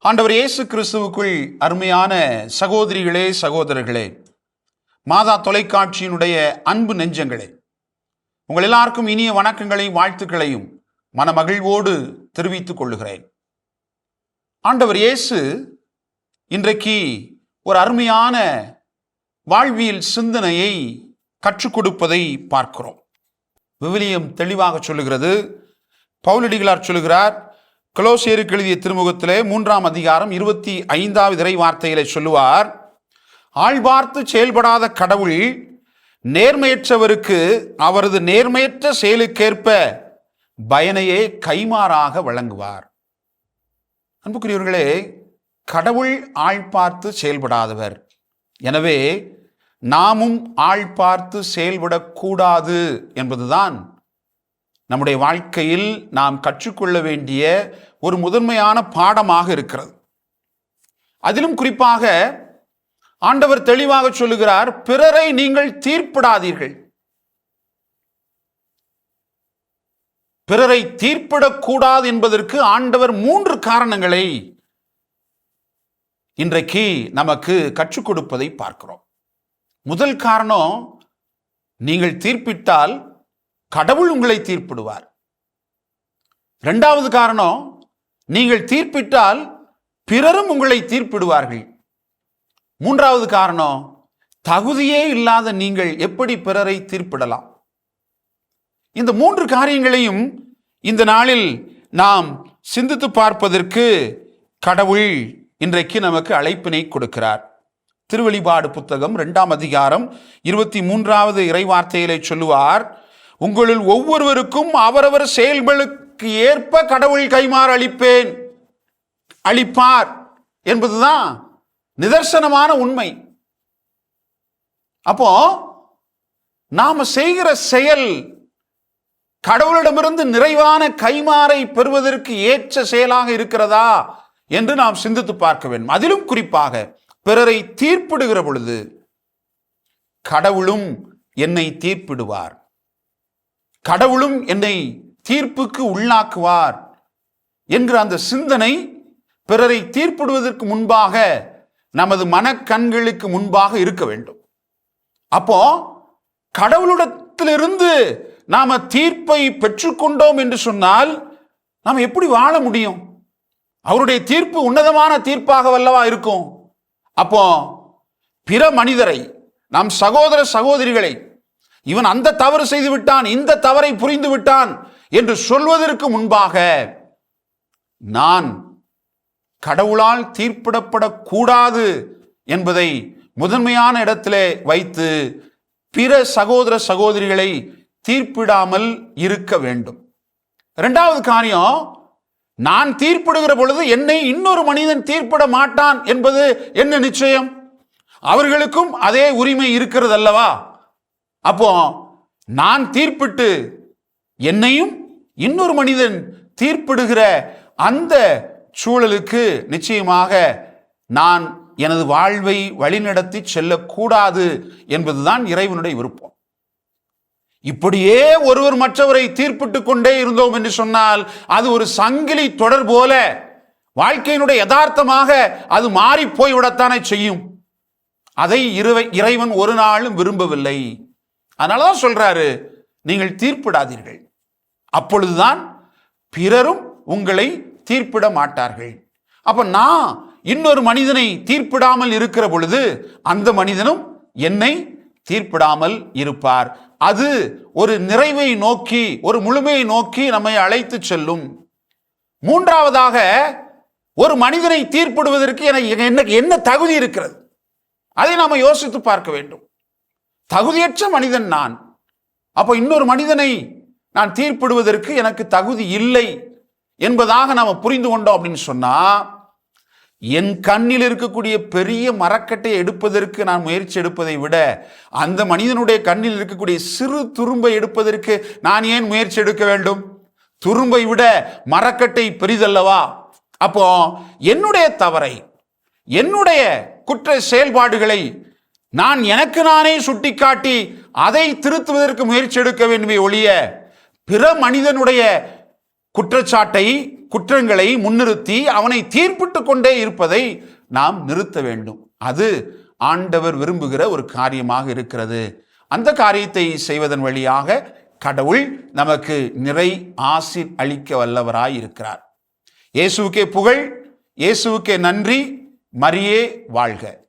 ஆண்டவர் இயேசு கிறிஸ்துவுக்குள் அருமையான சகோதரிகளே, சகோதரர்களே, மாதா தொலைக்காட்சியினுடைய அன்பு நெஞ்சங்களே, உங்கள் எல்லாருக்கும் இனிய வணக்கங்களையும் வாழ்த்துக்களையும் மனமகிழ்வோடு தெரிவித்துக் கொள்ளுகிறேன். ஆண்டவர் இயேசு இன்றைக்கு ஒரு அருமையான வாழ்வியல் சிந்தனையை கற்றுக் கொடுப்பதை பார்க்கிறோம். விவிலியம் தெளிவாக சொல்லுகிறது. பவுலடிகளார் சொல்லுகிறார், கொலோசியருக்கு எழுதிய திருமுகத்திலே 3ஆம் அதிகாரம் 25வது இறை வார்த்தையிலே சொல்லுவார், ஆள்பார்த்து செயல்படாத கடவுள் நேர்மையற்றவருக்கு அவரது நேர்மையற்ற செயலுக்கேற்ப பயனையே கைமாறாக வழங்குவார். அன்புக்குரியவர்களே, கடவுள் ஆள் பார்த்து செயல்படாதவர். எனவே நாமும் ஆள் பார்த்து செயல்படக்கூடாது என்பதுதான் நம்முடைய வாழ்க்கையில் நாம் கற்றுக்கொள்ள வேண்டிய ஒரு முதன்மையான பாடமாக இருக்கிறது. அதிலும் குறிப்பாக ஆண்டவர் தெளிவாக சொல்லுகிறார், பிறரை நீங்கள் தீர்ப்பிடாதீர்கள். பிறரை தீர்ப்பிடக்கூடாது என்பதற்கு ஆண்டவர் 3 காரணங்களை இன்றைக்கு நமக்கு கற்றுக் கொடுப்பதை பார்க்கிறோம். முதல் காரணம், நீங்கள் தீர்ப்பிட்டால் கடவுள் உங்களை தீர்ப்பிடுவார். 2வது காரணம், நீங்கள் தீர்ப்பிட்டால் பிறரும் உங்களை தீர்ப்பிடுவார்கள். 3வது காரணம், தகுதியே இல்லாத நீங்கள் எப்படி பிறரை தீர்ப்பிடலாம்? இந்த 3 காரியங்களையும் இந்த நாளில் நாம் சிந்தித்து பார்ப்பதற்கு கடவுள் இன்றைக்கு நமக்கு அழைப்பினை கொடுக்கிறார். திருவெளிப்பாடு புத்தகம் 2ஆம் அதிகாரம் 23வது இறைவார்த்தையிலே சொல்லுவார், உங்களில் ஒவ்வொருவருக்கும் அவரவர் செயல்களுக்கு ஏற்ப கடவுள் கைமாறு அளிப்பார் என்பதுதான் நிதர்சனமான உண்மை. அப்போ நாம செய்கிற செயல் கடவுளிடமிருந்து நிறைவான கைமாறை பெறுவதற்கு ஏற்ற செயலாக இருக்கிறதா என்று நாம் சிந்தித்து பார்க்க வேண்டும். அதிலும் குறிப்பாக பிறரை தீர்ப்பிடுகிற பொழுது கடவுளும் என்னை தீர்ப்பிடுவார், கடவுளும் என்னை தீர்ப்புக்கு உள்ளாக்குவார் என்கிற அந்த சிந்தனை பிறரை தீர்ப்பிடுவதற்கு முன்பாக நமது மனக்கண்களுக்கு முன்பாக இருக்க வேண்டும். அப்போ கடவுளிடத்திலிருந்து நாம தீர்ப்பை பெற்றுக்கொண்டோம் என்று சொன்னால் நாம் எப்படி வாழ முடியும்? அவருடைய தீர்ப்பு உன்னதமான தீர்ப்பாக வல்லவா இருக்கும். அப்போ பிற மனிதரை, நம் சகோதர சகோதரிகளை, இவன் அந்த தவறு செய்து விட்டான், இந்த தவறை புரிந்து விட்டான் என்று சொல்வதற்கு முன்பாக நான் கடவுளால் தீர்ப்பிடப்படக்கூடாது என்பதை முதன்மையான இடத்திலே வைத்து பிற சகோதர சகோதரிகளை தீர்ப்பிடாமல் இருக்க வேண்டும். 2வது காரியம், நான் தீர்ப்பிடுகிற பொழுது என்னை இன்னொரு மனிதன் தீர்ப்பிட மாட்டான் என்பது என்ன நிச்சயம்? அவர்களுக்கும் அதே உரிமை இருக்கிறது அல்லவா? அப்போ நான் தீர்ப்பிட்டு என்னையும் இன்னொரு மனிதன் தீர்ப்பிடுகிற அந்த சூழலுக்கு நிச்சயமாக நான் எனது வாழ்வை வழிநடத்தி செல்லக்கூடாது என்பதுதான் இறைவனுடைய விருப்பம். இப்படியே ஒருவர் மற்றவரை தீர்ப்பிட்டு கொண்டே இருந்தோம் என்று சொன்னால் அது ஒரு சங்கிலி தொடர் போல வாழ்க்கையினுடைய யதார்த்தமாக அது மாறி போய்விடத்தானே செய்யும். அதை இறைவன் ஒரு நாளும் விரும்பவில்லை. அதனாலதான் சொல்றாரு, நீங்கள் தீர்ப்பிடாதீர்கள், அப்பொழுதுதான் பிறரும் உங்களை தீர்ப்பிட மாட்டார்கள். அப்ப நான் இன்னொரு மனிதனை தீர்ப்பிடாமல் இருக்கிற பொழுது அந்த மனிதனும் என்னை தீர்ப்பிடாமல் இருப்பார். அது ஒரு நிறைவை நோக்கி, ஒரு முழுமையை நோக்கி நம்மை அழைத்து செல்லும். 3வதாக, ஒரு மனிதனை தீர்ப்பிடுவதற்கு எனக்கு என்ன தகுதி இருக்கிறது? அதை நாம யோசித்து பார்க்க வேண்டும். தகுதியற்ற மனிதன் நான். அப்போ இன்னொரு மனிதனை நான் தீர்ப்பிடுவதற்கு எனக்கு தகுதி இல்லை என்பதாக நாம புரிந்து கொண்டோம் அப்படின்னு சொன்னா, என் கண்ணில் இருக்கக்கூடிய பெரிய மரக்கட்டையை எடுப்பதற்கு நான் முயற்சி எடுப்பதை விட அந்த மனிதனுடைய கண்ணில் இருக்கக்கூடிய சிறு துரும்பை எடுப்பதற்கு நான் ஏன் முயற்சி எடுக்க வேண்டும்? துரும்பை விட மரக்கட்டை பெரிதல்லவா? அப்போ என்னுடைய தவறை, என்னுடைய குற்ற செயல்பாடுகளை நான் எனக்கு நானே சுட்டிக்காட்டி அதை திருத்துவதற்கு முயற்சி எடுக்க வேண்டுமே ஒழிய பிற மனிதனுடைய குற்றச்சாட்டை குற்றங்களை முன்னிறுத்தி அவனை தீர்ப்பிட்டு கொண்டே இருப்பதை நாம் நிறுத்த வேண்டும். அது ஆண்டவர் விரும்புகிற ஒரு காரியமாக இருக்கிறது. அந்த காரியத்தை செய்வதன் வழியாக கடவுள் நமக்கு நிறை ஆசி அளிக்க வல்லவராய் இருக்கிறார். இயேசுவுக்கே புகழ், இயேசுவுக்கே நன்றி. மரியே வாழ்க.